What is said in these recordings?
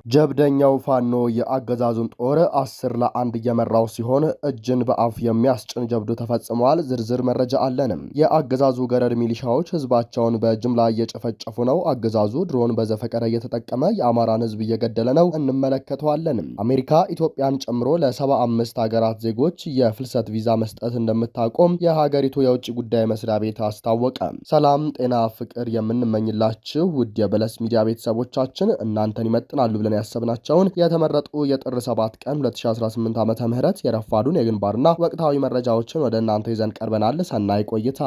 ጀብደኛው ፋኖ የአገዛዙን ጦር 10-1 እየመራው ሲሆን እጅን በአፍ የሚያስጭን ጀብዱ ተፈጽሟል። ዝርዝር መረጃ አለንም። የአገዛዙ ገረድ ሚሊሻዎች ህዝባቸውን በጅምላ እየጨፈጨፉ ነው። አገዛዙ ድሮን በዘፈቀደ እየተጠቀመ የአማራን ህዝብ እየገደለ ነው። እንመለከተዋለን። አሜሪካ ኢትዮጵያን ጨምሮ ለ75 ሀገራት ዜጎች የፍልሰት ቪዛ መስጠት እንደምታቆም የሀገሪቱ የውጭ ጉዳይ መስሪያ ቤት አስታወቀ። ሰላም፣ ጤና፣ ፍቅር የምንመኝላችሁ ውድ የበለስ ሚዲያ ቤተሰቦቻችን እናንተን ይመጥናሉ ብለን ያሰብናቸውን የተመረጡ የጥር 7 ቀን 2018 ዓመተ ምህረት የረፋዱን የግንባርና ወቅታዊ መረጃዎችን ወደ እናንተ ይዘን ቀርበናል። ሰናይ ቆይታ።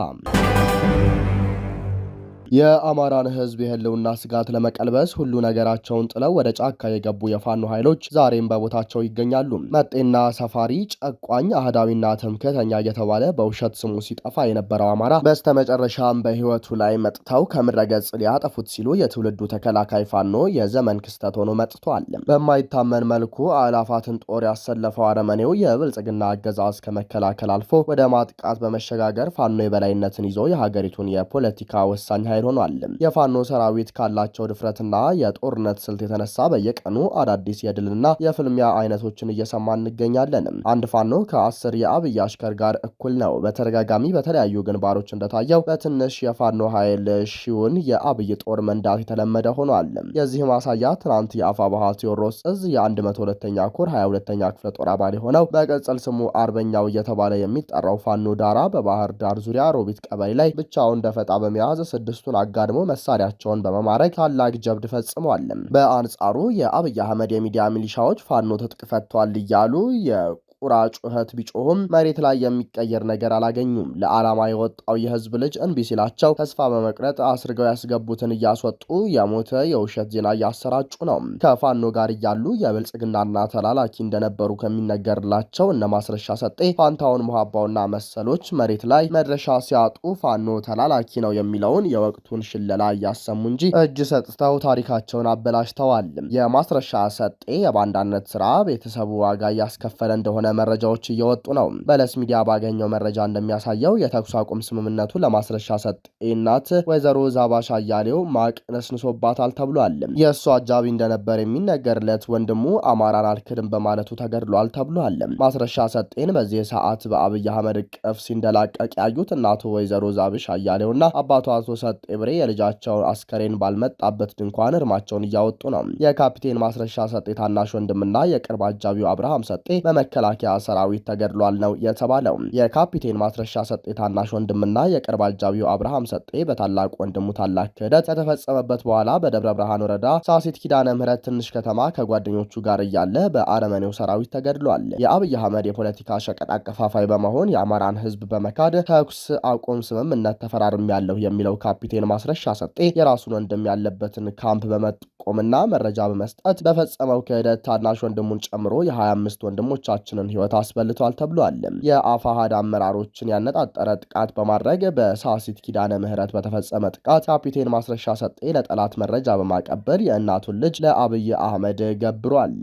የአማራን ህዝብ የህልውና ስጋት ለመቀልበስ ሁሉ ነገራቸውን ጥለው ወደ ጫካ የገቡ የፋኖ ኃይሎች ዛሬም በቦታቸው ይገኛሉ። መጤና ሰፋሪ፣ ጨቋኝ፣ አህዳዊና ትምክህተኛ እየተባለ በውሸት ስሙ ሲጠፋ የነበረው አማራ በስተመጨረሻም በህይወቱ ላይ መጥተው ከምድረገጽ ሊያጠፉት ሲሉ የትውልዱ ተከላካይ ፋኖ የዘመን ክስተት ሆኖ መጥቷል። በማይታመን መልኩ አላፋትን ጦር ያሰለፈው አረመኔው የብልጽግና አገዛዝ ከመከላከል አልፎ ወደ ማጥቃት በመሸጋገር ፋኖ የበላይነትን ይዞ የሀገሪቱን የፖለቲካ ወሳኝ ኃይል ሆኗል። የፋኖ ሰራዊት ካላቸው ድፍረትና የጦርነት ስልት የተነሳ በየቀኑ አዳዲስ የድልና የፍልሚያ አይነቶችን እየሰማ እንገኛለን። አንድ ፋኖ ከ10 የአብይ አሽከር ጋር እኩል ነው። በተደጋጋሚ በተለያዩ ግንባሮች እንደታየው በትንሽ የፋኖ ኃይል ሺውን የአብይ ጦር መንዳት የተለመደ ሆኗል። የዚህ ማሳያ ትናንት የአፋባሃ ቴዎድሮስ እዝ የ102ኛ ኮር 22ኛ ክፍለ ጦር አባል የሆነው በቅጽል ስሙ አርበኛው እየተባለ የሚጠራው ፋኖ ዳራ በባህር ዳር ዙሪያ ሮቢት ቀበሌ ላይ ብቻውን ደፈጣ በመያዝ ስድስቱን አጋድሞ መሳሪያቸውን በመማረክ ታላቅ ጀብድ ፈጽሟል። በአንጻሩ የአብይ አህመድ የሚዲያ ሚሊሻዎች ፋኖ ትጥቅ ፈቷል እያሉ ቁራ ጩኸት ቢጮሁም መሬት ላይ የሚቀየር ነገር አላገኙም። ለዓላማ የወጣው የህዝብ ልጅ እንቢ ሲላቸው ተስፋ በመቅረጥ አስርገው ያስገቡትን እያስወጡ የሞተ የውሸት ዜና እያሰራጩ ነው። ከፋኖ ጋር እያሉ የብልጽግናና ተላላኪ እንደነበሩ ከሚነገርላቸው እነ ማስረሻ ሰጤ፣ ፋንታውን ሙሃባውና መሰሎች መሬት ላይ መድረሻ ሲያጡ ፋኖ ተላላኪ ነው የሚለውን የወቅቱን ሽለላ እያሰሙ እንጂ እጅ ሰጥተው ታሪካቸውን አበላሽተዋል። የማስረሻ ሰጤ የባንዳነት ስራ ቤተሰቡ ዋጋ እያስከፈለ እንደሆነ መረጃዎች እየወጡ ነው። በለስ ሚዲያ ባገኘው መረጃ እንደሚያሳየው የተኩስ አቁም ስምምነቱ ለማስረሻ ሰጤ እናት ወይዘሮ ዛባሻ አያሌው ማቅ ነስንሶባታል ተብሏል። የእሱ አጃቢ እንደነበር የሚነገርለት ወንድሙ አማራን አልክድም በማለቱ ተገድሏል ተብሏል። ማስረሻ ሰጤን በዚህ ሰዓት በአብይ አህመድ እቅፍ ሲንደላቀቅ ያዩት እናቱ ወይዘሮ ዛብሽ አያሌውና አባቱ አቶ ሰጤ ብሬ የልጃቸውን አስከሬን ባልመጣበት ድንኳን እርማቸውን እያወጡ ነው። የካፒቴን ማስረሻ ሰጤ ታናሽ ወንድምና የቅርብ አጃቢው አብርሃም ሰጤ በመከላከያ ሰራዊት ተገድሏል ነው የተባለው። የካፒቴን ማስረሻ ሰጤ ታናሽ ወንድምና የቅርብ አጃቢው አብርሃም ሰጤ በታላቅ ወንድሙ ታላቅ ክህደት ከተፈጸመበት በኋላ በደብረ ብርሃን ወረዳ ሳሲት ኪዳነ ምህረት ትንሽ ከተማ ከጓደኞቹ ጋር እያለ በአረመኔው ሰራዊት ተገድሏል። የአብይ አህመድ የፖለቲካ ሸቀጥ አከፋፋይ በመሆን የአማራን ህዝብ በመካድ ተኩስ አቁም ስምምነት ተፈራርም ያለው የሚለው ካፒቴን ማስረሻ ሰጤ የራሱን ወንድም ያለበትን ካምፕ በመጠቆምና መረጃ በመስጠት በፈጸመው ክህደት ታናሽ ወንድሙን ጨምሮ የ25 ወንድሞቻችንን ህይወት አስበልቷል ተብሏል። የአፋሃድ አመራሮችን ያነጣጠረ ጥቃት በማድረግ በሳሲት ኪዳነ ምህረት በተፈጸመ ጥቃት ካፒቴን ማስረሻ ሰጤ ለጠላት መረጃ በማቀበል የእናቱን ልጅ ለአብይ አህመድ ገብሯል።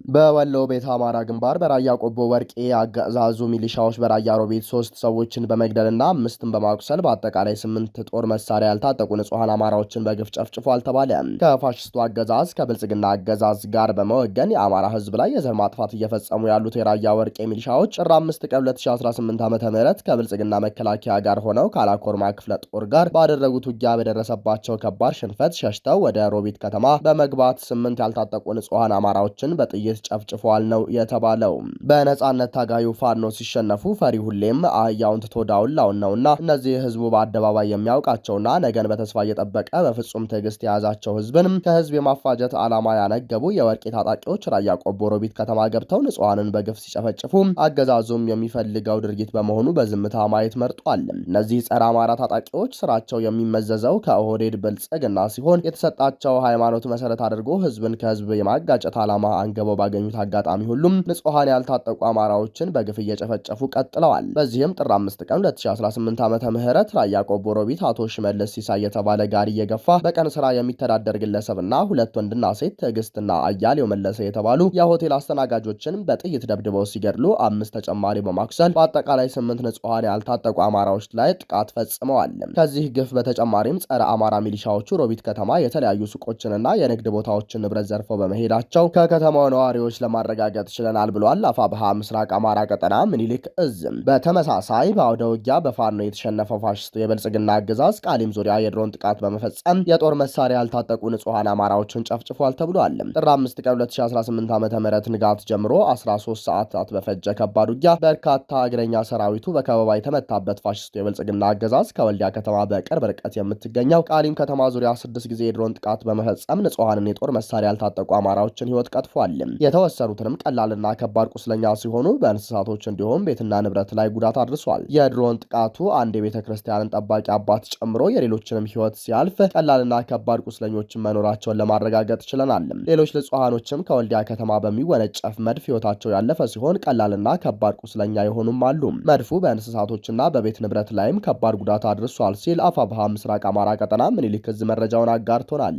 በወሎ ቤተ አማራ ግንባር በራያ ቆቦ ወርቄ አገዛዙ ሚሊሻዎች በራያ ሮቤት 3 ሰዎችን በመግደልና 5ን በማቁሰል በአጠቃላይ 8 ጦር መሳሪያ ያልታጠቁ ንጹሃን አማራዎችን በግፍ ጨፍጭፏል ተባለ። ከፋሽስቱ አገዛዝ ከብልጽግና አገዛዝ ጋር በመወገን የአማራ ህዝብ ላይ የዘር ማጥፋት እየፈጸሙ ያሉት የራያ ወርቄ ሚሊሻዎች ጥር 5 ቀን 2018 ዓ.ም ከብልጽግና መከላከያ ጋር ሆነው ካላኮርማ ክፍለ ጦር ጋር ባደረጉት ውጊያ በደረሰባቸው ከባድ ሽንፈት ሸሽተው ወደ ሮቤት ከተማ በመግባት 8 ያልታጠቁ ንጹሃን አማራዎችን በጥይት ጨፍጭፏል ነው የተባለው። በነጻነት ታጋዩ ፋኖ ሲሸነፉ ፈሪ ሁሌም አህያውን ትቶ ዳውላውን ነውና እነዚህ ህዝቡ በአደባባይ የሚያውቃቸውና ነገን በተስፋ እየጠበቀ በፍጹም ትዕግስት የያዛቸው ህዝብን ከህዝብ የማፋጀት ዓላማ ያነገቡ የወርቄ ታጣቂዎች ራያ ቆቦ ሮቢት ከተማ ገብተው ንጹሃንን በግፍ ሲጨፈጭፉ አገዛዙም የሚፈልገው ድርጊት በመሆኑ በዝምታ ማየት መርጧል። እነዚህ ጸረ አማራ ታጣቂዎች ስራቸው የሚመዘዘው ከኦህዴድ ብልጽግና ሲሆን የተሰጣቸው ሃይማኖት መሰረት አድርጎ ህዝብን ከህዝብ የማጋጨት ዓላማ አንገበው ባገኙት አጋጣሚ ሁሉም ንጹሃን ያልታጠቁ አማራዎችን በግፍ እየጨፈጨፉ ቀጥለዋል። በዚህም ጥር 5 ቀን 2018 ዓመተ ምህረት ራያ ቆቦ ሮቢት አቶ ሽመልስ ሲሳይ የተባለ ጋሪ እየገፋ በቀን ስራ የሚተዳደር ግለሰብና ሁለት ወንድና ሴት ትዕግስትና አያሌው መለሰ የተባሉ የሆቴል አስተናጋጆችን በጥይት ደብድበው ሲገድሉ 5 ተጨማሪ በማኩሰል በአጠቃላይ 8 ንጹሃን ያልታጠቁ አማራዎች ላይ ጥቃት ፈጽመዋል። ከዚህ ግፍ በተጨማሪም ጸረ አማራ ሚሊሻዎቹ ሮቢት ከተማ የተለያዩ ሱቆችንና የንግድ ቦታዎችን ንብረት ዘርፈው በመሄዳቸው ከከተማው ነዋሪዎች ለማረጋገጥ ችለናል ብሏል። አፋብሃ ምስራቅ አማራ ቀጠና ምኒልክ እዝም። በተመሳሳይ በአውደ ውጊያ በፋኖ የተሸነፈው ፋሽስቱ የብልጽግና አገዛዝ ቃሊም ዙሪያ የድሮን ጥቃት በመፈጸም የጦር መሳሪያ ያልታጠቁ ንጹሃን አማራዎችን ጨፍጭፏል ተብሏል። ጥር 5 ቀን 2018 ዓ.ም ንጋት ጀምሮ 13 ሰዓታት በፈጀ ከባድ ውጊያ በርካታ እግረኛ ሰራዊቱ በከበባ የተመታበት ፋሽስቱ የብልጽግና አገዛዝ ከወልዲያ ከተማ በቅርብ ርቀት የምትገኘው ቃሊም ከተማ ዙሪያ 6 ጊዜ የድሮን ጥቃት በመፈጸም ንጹሃንን የጦር መሳሪያ ያልታጠቁ አማራዎችን ህይወት ቀጥፏል። የተወሰኑትንም ቀላልና ከባድ ቁስለኛ ሲሆኑ በእንስሳቶች እንዲሁም ቤትና ንብረት ላይ ጉዳት አድርሷል። የድሮን ጥቃቱ አንድ የቤተ ክርስቲያንን ጠባቂ አባት ጨምሮ የሌሎችንም ህይወት ሲያልፍ ቀላልና ከባድ ቁስለኞችን መኖራቸውን ለማረጋገጥ ችለናል። ሌሎች ንጹሃኖችም ከወልዲያ ከተማ በሚወነጨፍ መድፍ ህይወታቸው ያለፈ ሲሆን ቀላልና ከባድ ቁስለኛ የሆኑም አሉ። መድፉ በእንስሳቶችና በቤት ንብረት ላይም ከባድ ጉዳት አድርሷል ሲል አፋብሃ ምስራቅ አማራ ቀጠና ምኒልክ ዕዝ መረጃውን አጋርቶናል።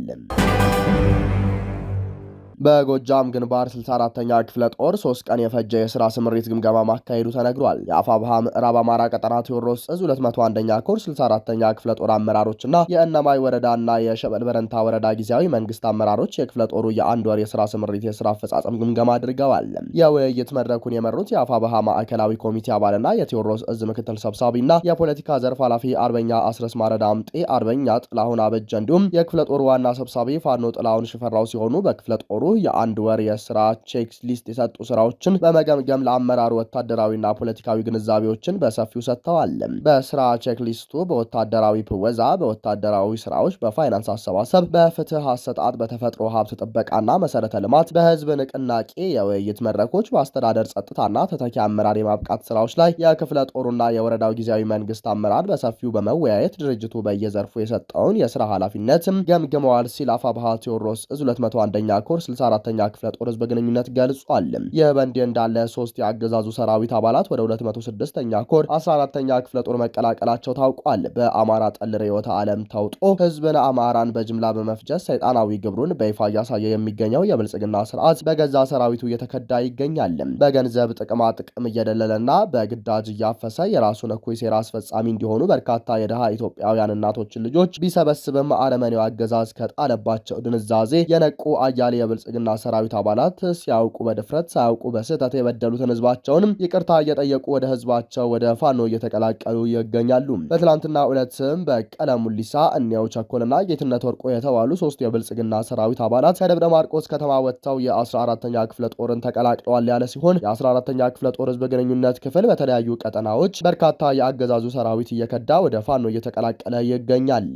በጎጃም ግንባር 64ኛ ክፍለ ጦር 3 ቀን የፈጀ የሥራ ስምሪት ግምገማ ማካሄዱ ተነግሯል። የአፋብሃ ምዕራብ አማራ ቀጠና ቴዎድሮስ ዕዝ 201ኛ ኮር 64ኛ ክፍለ ጦር አመራሮችና የእነማይ ወረዳና የሸበል በረንታ ወረዳ ጊዜያዊ መንግስት አመራሮች የክፍለ ጦሩ የአንድ ወር የሥራ ስምሪት የሥራ አፈጻጸም ግምገማ አድርገዋል። የውይይት መድረኩን የመሩት የአፋብሃ ማዕከላዊ ኮሚቴ አባልና የቴዎድሮስ ዕዝ ምክትል ሰብሳቢና የፖለቲካ ዘርፍ ኃላፊ አርበኛ አስረስ ማረዳ አምጤ፣ አርበኛ ጥላሁን አበጀ እንዲሁም የክፍለ ጦሩ ዋና ሰብሳቢ ፋኖ ጥላሁን ሽፈራው ሲሆኑ በክፍለ ጦሩ የአንድ ወር የስራ ቼክ ሊስት የሰጡ ስራዎችን በመገምገም ለአመራሩ ወታደራዊና ፖለቲካዊ ግንዛቤዎችን በሰፊው ሰጥተዋል። በስራ ቼክ ሊስቱ በወታደራዊ ፕወዛ፣ በወታደራዊ ስራዎች፣ በፋይናንስ አሰባሰብ፣ በፍትህ አሰጣጥ፣ በተፈጥሮ ሀብት ጥበቃና መሰረተ ልማት፣ በህዝብ ንቅናቄ የውይይት መድረኮች፣ በአስተዳደር ጸጥታና ተተኪ አመራር የማብቃት ስራዎች ላይ የክፍለ ጦሩና የወረዳው ጊዜያዊ መንግስት አመራር በሰፊው በመወያየት ድርጅቱ በየዘርፉ የሰጠውን የስራ ኃላፊነት ገምግመዋል ሲል አፋብሃ ቴዎድሮስ ዕዝ 201ኛ ኮር 64ኛ ክፍለ ጦር ህዝብ ግንኙነት ገልጿል። ይህ በእንዲህ እንዳለ 3 የአገዛዙ ሰራዊት አባላት ወደ 206ኛ ኮር 14ኛ ክፍለ ጦር መቀላቀላቸው ታውቋል። በአማራ ጠል ርዕዮተ ዓለም ተውጦ ህዝብን አማራን በጅምላ በመፍጀት ሰይጣናዊ ግብሩን በይፋ እያሳየ የሚገኘው የብልጽግና ስርዓት በገዛ ሰራዊቱ እየተከዳ ይገኛል። በገንዘብ ጥቅማ ጥቅም እየደለለና በግዳጅ እያፈሰ የራሱን እኩይ ሴራ አስፈጻሚ እንዲሆኑ በርካታ የድሃ ኢትዮጵያውያን እናቶችን ልጆች ቢሰበስብም አረመኔው አገዛዝ ከጣለባቸው ድንዛዜ የነቁ አያሌ የብልጽግና ሰራዊት አባላት ሲያውቁ በድፍረት ሳያውቁ በስህተት የበደሉትን ህዝባቸውንም ይቅርታ እየጠየቁ ወደ ህዝባቸው ወደ ፋኖ እየተቀላቀሉ ይገኛሉ። በትላንትና ዕለትም በቀለ ሙሊሳ፣ እኒያው ቸኮልና ጌትነት ወርቆ የተባሉ 3 የብልጽግና ሰራዊት አባላት ከደብረ ማርቆስ ከተማ ወጥተው የ14ኛ ክፍለ ጦርን ተቀላቅለዋል ያለ ሲሆን የ14ኛ ክፍለ ጦር ህዝብ ግንኙነት ክፍል በተለያዩ ቀጠናዎች በርካታ የአገዛዙ ሰራዊት እየከዳ ወደ ፋኖ እየተቀላቀለ ይገኛል።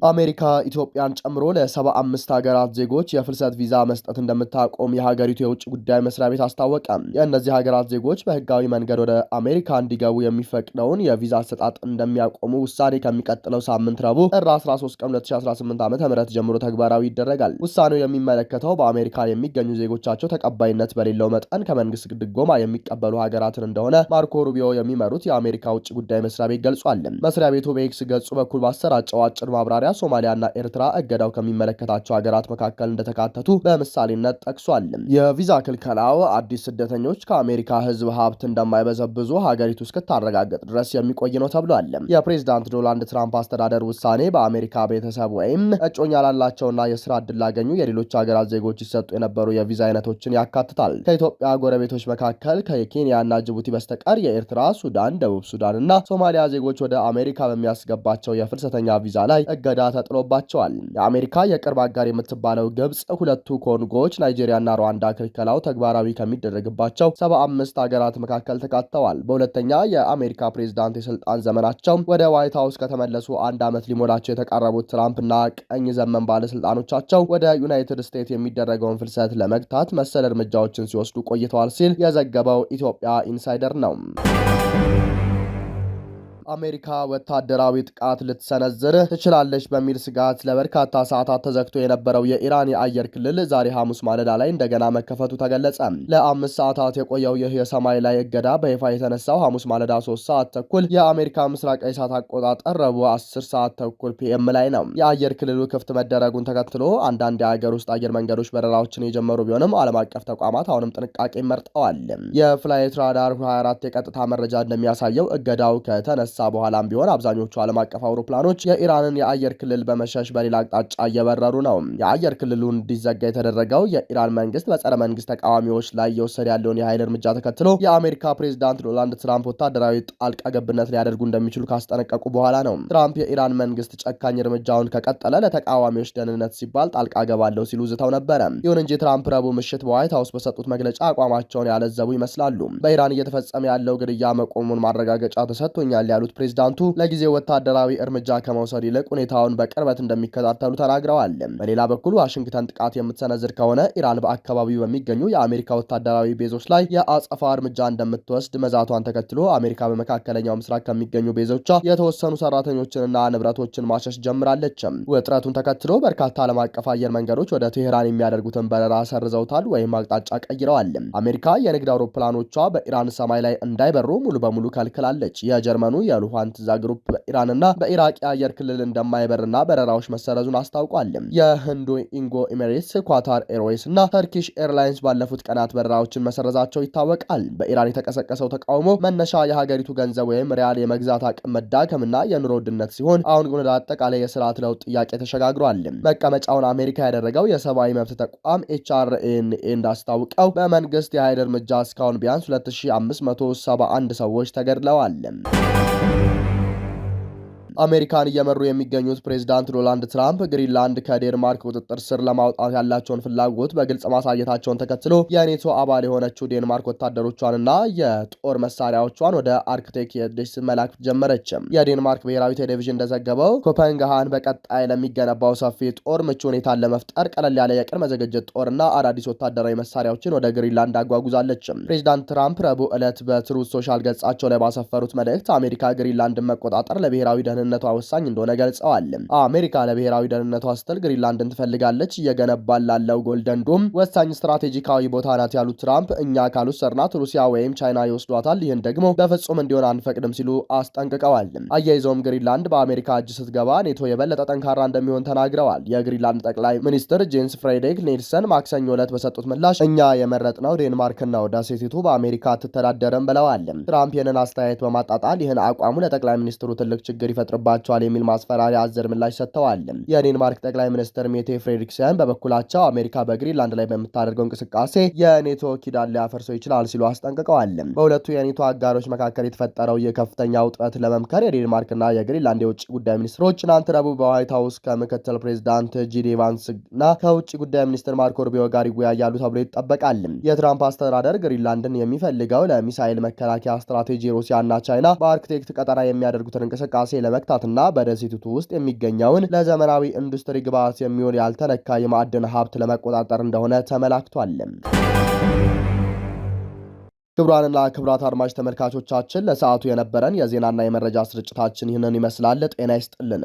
አሜሪካ ኢትዮጵያን ጨምሮ ለ75 ሀገራት ዜጎች የፍልሰት ቪዛ መስጠት እንደምታቆም የሀገሪቱ የውጭ ጉዳይ መስሪያ ቤት አስታወቀ። የእነዚህ ሀገራት ዜጎች በህጋዊ መንገድ ወደ አሜሪካ እንዲገቡ የሚፈቅደውን የቪዛ አሰጣጥ እንደሚያቆሙ ውሳኔ ከሚቀጥለው ሳምንት ረቡዕ ጥር 13 ቀን 2018 ዓ.ም ጀምሮ ተግባራዊ ይደረጋል። ውሳኔው የሚመለከተው በአሜሪካ የሚገኙ ዜጎቻቸው ተቀባይነት በሌለው መጠን ከመንግስት ድጎማ የሚቀበሉ ሀገራትን እንደሆነ ማርኮ ሩቢዮ የሚመሩት የአሜሪካ ውጭ ጉዳይ መስሪያ ቤት ገልጿል። መስሪያ ቤቱ በኤክስ ገጹ በኩል ባሰራጨው አጭር ማብራሪያ ሶማሊያና ኤርትራ እገዳው ከሚመለከታቸው ሀገራት መካከል እንደተካተቱ በምሳሌነት ጠቅሷል። የቪዛ ክልከላው አዲስ ስደተኞች ከአሜሪካ ህዝብ ሀብት እንደማይበዘብዙ ሀገሪቱ እስክታረጋግጥ ድረስ የሚቆይ ነው ተብሏል። የፕሬዝዳንት ዶናልድ ትራምፕ አስተዳደር ውሳኔ በአሜሪካ ቤተሰብ ወይም እጮኛ ላላቸውና የስራ ዕድል ላገኙ የሌሎች ሀገራት ዜጎች ይሰጡ የነበሩ የቪዛ አይነቶችን ያካትታል። ከኢትዮጵያ ጎረቤቶች መካከል ከኬንያና ጅቡቲ በስተቀር የኤርትራ፣ ሱዳን፣ ደቡብ ሱዳን እና ሶማሊያ ዜጎች ወደ አሜሪካ በሚያስገባቸው የፍልሰተኛ ቪዛ ላይ እገዳ ተጥሎባቸዋል። የአሜሪካ የቅርብ አጋር የምትባለው ግብጽ፣ ሁለቱ ኮንጎዎች፣ ናይጄሪያና ሩዋንዳ ክልከላው ተግባራዊ ከሚደረግባቸው 75 ሀገራት መካከል ተካተዋል። በሁለተኛ የአሜሪካ ፕሬዝዳንት የስልጣን ዘመናቸው ወደ ዋይት ሀውስ ከተመለሱ 1 ዓመት ሊሞላቸው የተቃረቡት ትራምፕና ቀኝ ዘመን ባለስልጣኖቻቸው ወደ ዩናይትድ ስቴትስ የሚደረገውን ፍልሰት ለመግታት መሰል እርምጃዎችን ሲወስዱ ቆይተዋል ሲል የዘገበው ኢትዮጵያ ኢንሳይደር ነው። አሜሪካ ወታደራዊ ጥቃት ልትሰነዝር ትችላለች በሚል ስጋት ለበርካታ ሰዓታት ተዘግቶ የነበረው የኢራን የአየር ክልል ዛሬ ሐሙስ ማለዳ ላይ እንደገና መከፈቱ ተገለጸ። ለ5 ሰዓታት የቆየው ይህ የሰማይ ላይ እገዳ በይፋ የተነሳው ሐሙስ ማለዳ 3 ሰዓት ተኩል የአሜሪካ ምስራቃዊ ሰዓት አቆጣጠር ረቡዕ 10 ሰዓት ተኩል ፒኤም ላይ ነው። የአየር ክልሉ ክፍት መደረጉን ተከትሎ አንዳንድ የሀገር ውስጥ አየር መንገዶች በረራዎችን የጀመሩ ቢሆንም ዓለም አቀፍ ተቋማት አሁንም ጥንቃቄ መርጠዋል። የፍላይት ራዳር 24 የቀጥታ መረጃ እንደሚያሳየው እገዳው ከተነሳ በኋላም ቢሆን አብዛኞቹ ዓለም አቀፍ አውሮፕላኖች የኢራንን የአየር ክልል በመሸሽ በሌላ አቅጣጫ እየበረሩ ነው። የአየር ክልሉ እንዲዘጋ የተደረገው የኢራን መንግስት በጸረ መንግስት ተቃዋሚዎች ላይ እየወሰደ ያለውን የኃይል እርምጃ ተከትሎ የአሜሪካ ፕሬዝዳንት ዶናልድ ትራምፕ ወታደራዊ ጣልቃ ገብነት ሊያደርጉ እንደሚችሉ ካስጠነቀቁ በኋላ ነው። ትራምፕ የኢራን መንግስት ጨካኝ እርምጃውን ከቀጠለ ለተቃዋሚዎች ደህንነት ሲባል ጣልቃ ገባለሁ ሲሉ ዝተው ነበረ። ይሁን እንጂ ትራምፕ ረቡዕ ምሽት በዋይት ሀውስ በሰጡት መግለጫ አቋማቸውን ያለዘቡ ይመስላሉ። በኢራን እየተፈጸመ ያለው ግድያ መቆሙን ማረጋገጫ ተሰጥቶኛል ያሉት ፕሬዝዳንቱ ለጊዜው ወታደራዊ እርምጃ ከመውሰድ ይልቅ ሁኔታውን በቅርበት እንደሚከታተሉ ተናግረዋል። በሌላ በኩል ዋሽንግተን ጥቃት የምትሰነዝር ከሆነ ኢራን በአካባቢው በሚገኙ የአሜሪካ ወታደራዊ ቤዞች ላይ የአጸፋ እርምጃ እንደምትወስድ መዛቷን ተከትሎ አሜሪካ በመካከለኛው ምስራቅ ከሚገኙ ቤዞቿ የተወሰኑ ሰራተኞችንና ንብረቶችን ማሸሽ ጀምራለች። ውጥረቱን ተከትሎ በርካታ ዓለም አቀፍ አየር መንገዶች ወደ ቴህራን የሚያደርጉትን በረራ ሰርዘውታል ወይም አቅጣጫ ቀይረዋል። አሜሪካ የንግድ አውሮፕላኖቿ በኢራን ሰማይ ላይ እንዳይበሩ ሙሉ በሙሉ ከልክላለች። የጀርመኑ የሉፍታንዛ ግሩፕ በኢራንና በኢራቅ የአየር ክልል እንደማይበርና በረራዎች መሰረዙን አስታውቋል። የህንዱ ኢንጎ ኤሚሬትስ፣ ኳታር ኤርዌይስ እና ተርኪሽ ኤርላይንስ ባለፉት ቀናት በረራዎችን መሰረዛቸው ይታወቃል። በኢራን የተቀሰቀሰው ተቃውሞ መነሻ የሀገሪቱ ገንዘብ ወይም ሪያል የመግዛት አቅም መዳከምና የኑሮ ውድነት ሲሆን አሁን ግን ወደ አጠቃላይ የስርዓት ለውጥ ጥያቄ ተሸጋግሯል። መቀመጫውን አሜሪካ ያደረገው የሰብአዊ መብት ተቋም ኤችአርኤንኤ እንዳስታውቀው በመንግስት የኃይል እርምጃ እስካሁን ቢያንስ 2571 ሰዎች ተገድለዋል። አሜሪካን እየመሩ የሚገኙት ፕሬዝዳንት ዶናልድ ትራምፕ ግሪንላንድ ከዴንማርክ ቁጥጥር ስር ለማውጣት ያላቸውን ፍላጎት በግልጽ ማሳየታቸውን ተከትሎ የኔቶ አባል የሆነችው ዴንማርክ ወታደሮቿንና የጦር መሳሪያዎቿን ወደ አርክቲክ የደስ መላክ ጀመረች። የዴንማርክ ብሔራዊ ቴሌቪዥን እንደዘገበው ኮፐንሃገን በቀጣይ ለሚገነባው ሰፊ ጦር ምቹ ሁኔታን ለመፍጠር ቀለል ያለ የቅድመ ዝግጅት ጦርና አዳዲስ ወታደራዊ መሳሪያዎችን ወደ ግሪንላንድ አጓጉዛለች። ፕሬዝዳንት ትራምፕ ረቡዕ ዕለት በትሩዝ ሶሻል ገጻቸው ላይ ባሰፈሩት መልእክት አሜሪካ ግሪንላንድን መቆጣጠር ለብሔራዊ ደህንነቷ ወሳኝ እንደሆነ ገልጸዋል። አሜሪካ ለብሔራዊ ደህንነቷ ስትል ግሪንላንድን ትፈልጋለች። እየገነባን ላለው ጎልደን ዶም ወሳኝ ስትራቴጂካዊ ቦታ ናት ያሉት ትራምፕ እኛ ካልወሰድናት ሩሲያ ወይም ቻይና ይወስዷታል፣ ይህን ደግሞ በፍጹም እንዲሆን አንፈቅድም ሲሉ አስጠንቅቀዋል። አያይዘውም ግሪንላንድ በአሜሪካ እጅ ስትገባ ኔቶ የበለጠ ጠንካራ እንደሚሆን ተናግረዋል። የግሪንላንድ ጠቅላይ ሚኒስትር ጄንስ ፍሬዴሪክ ኔልሰን ማክሰኞ ዕለት በሰጡት ምላሽ እኛ የመረጥነው ዴንማርክን ነው፣ ደሴቲቱ በአሜሪካ አትተዳደርም ብለዋል። ትራምፕ ይህንን አስተያየት በማጣጣል ይህን አቋሙ ለጠቅላይ ሚኒስትሩ ትልቅ ችግር ይፈጥርባቸዋል የሚል ማስፈራሪያ አዘል ምላሽ ሰጥተዋል። የዴንማርክ ጠቅላይ ሚኒስትር ሜቴ ፍሬድሪክሰን በበኩላቸው አሜሪካ በግሪንላንድ ላይ በምታደርገው እንቅስቃሴ የኔቶ ኪዳን ሊያፈርሰው ይችላል ሲሉ አስጠንቅቀዋል። በሁለቱ የኔቶ አጋሮች መካከል የተፈጠረው የከፍተኛ ውጥረት ለመምከር የዴንማርክና የግሪንላንድ የውጭ ጉዳይ ሚኒስትሮች ትናንት ረቡዕ በዋይት ሀውስ ከምክትል ፕሬዚዳንት ጂዲ ቫንስ እና ከውጭ ጉዳይ ሚኒስትር ማርኮ ሩቢዮ ጋር ይወያያሉ ተብሎ ይጠበቃል። የትራምፕ አስተዳደር ግሪንላንድን የሚፈልገው ለሚሳኤል መከላከያ ስትራቴጂ ሩሲያና ቻይና በአርክቲክ ቀጠና የሚያደርጉትን እንቅስቃሴ ለመክታትና በደሴቲቱ ውስጥ የሚገኘውን ለዘመናዊ ኢንዱስትሪ ግብዓት የሚውል ያልተነካ የማዕድን ሀብት ለመቆጣጠር እንደሆነ ተመላክቷል። ክቡራንና ክቡራት አድማጭ ተመልካቾቻችን ለሰዓቱ የነበረን የዜናና የመረጃ ስርጭታችን ይህንን ይመስላል። ጤና ይስጥልን።